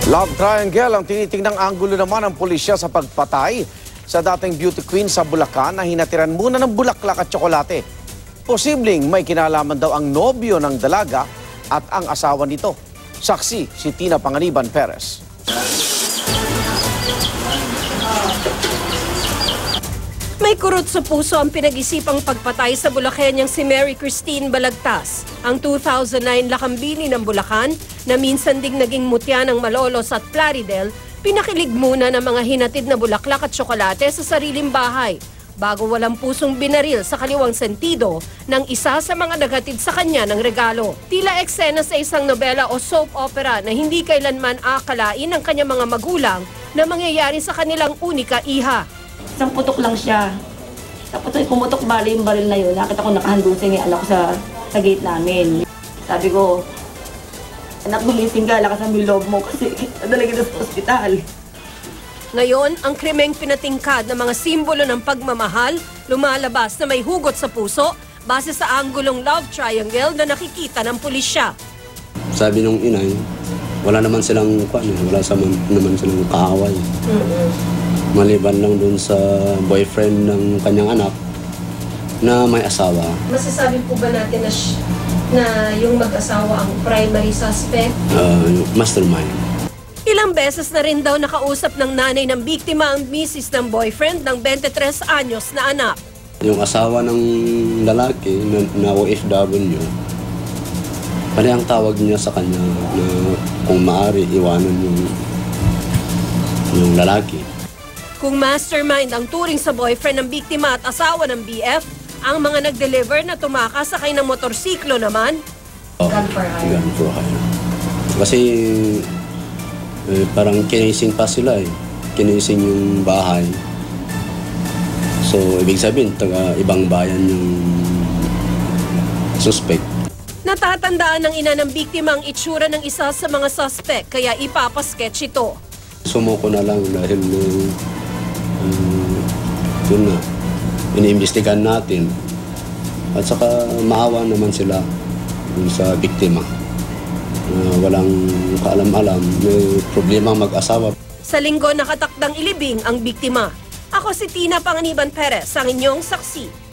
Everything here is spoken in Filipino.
Love triangle ang tinitingnang anggulo naman ng pulisya sa pagpatay sa dating beauty queen sa Bulacan na hinatiran muna ng bulaklak at tsokolate. Posibleng may kinalaman daw ang nobyo ng dalaga at ang asawa nito. Saksi si Tina Panganiban Perez. May kurot sa puso ang pinag-isipang pagpatay sa Bulakenyang si Mary Christine Balagtas, ang 2009 lakambini ng Bulacan na minsan ding naging mutya ng Malolos at Plaridel, pinakilig muna ng mga hinatid na bulaklak at tsokolate sa sariling bahay bago walang pusong binaril sa kaliwang sentido ng isa sa mga naghatid sa kanya ng regalo. Tila eksena sa isang nobela o soap opera na hindi kailanman akalain ng kanyang mga magulang na mangyayari sa kanilang unika iha. Isang putok lang siya. Tapos pumutok bali yung baril na yun. Nakita ko nakahandusing yung anak ko sa gate namin. Sabi ko, anak, gumising ka, lakasan mo yung loob mo kasi nadala kita sa ospital. Ngayon, ang krimeng pinatingkad ng mga simbolo ng pagmamahal lumalabas na may hugot sa puso base sa anggulong love triangle na nakikita ng pulisya. Sabi nung inay, wala naman silang naman silang kaaway. Maliban lang dun sa boyfriend ng kanyang anak na may asawa. Masasabi po ba natin na yung mag-asawa ang primary suspect? Mastermind. Ilang beses na rin daw nakausap ng nanay ng biktima ang misis ng boyfriend ng 23 anyos na anak. Yung asawa ng lalaki na OFW, pati ang tawag niya sa kanya na kung maaari iwanan yung lalaki. Kung mastermind ang turing sa boyfriend ng biktima at asawa ng BF, ang mga nag-deliver na tumakas sakay ng motorsiklo naman, gun for hire. Gun for hire. Kasi parang kinising pa sila kinising yung bahay. So ibig sabihin, taga ibang bayan yung suspect. Natatandaan ng ina ng biktima ang itsura ng isa sa mga suspect kaya ipapasketch ito. Sumuko na lang dahil yun na, iniimbestigahan natin. At saka maawa naman sila sa biktima. Walang kaalam-alam, may problema mag-asawa. Sa linggo nakatakdang ilibing ang biktima. Ako si Tina Panganiban Perez, ang inyong saksi.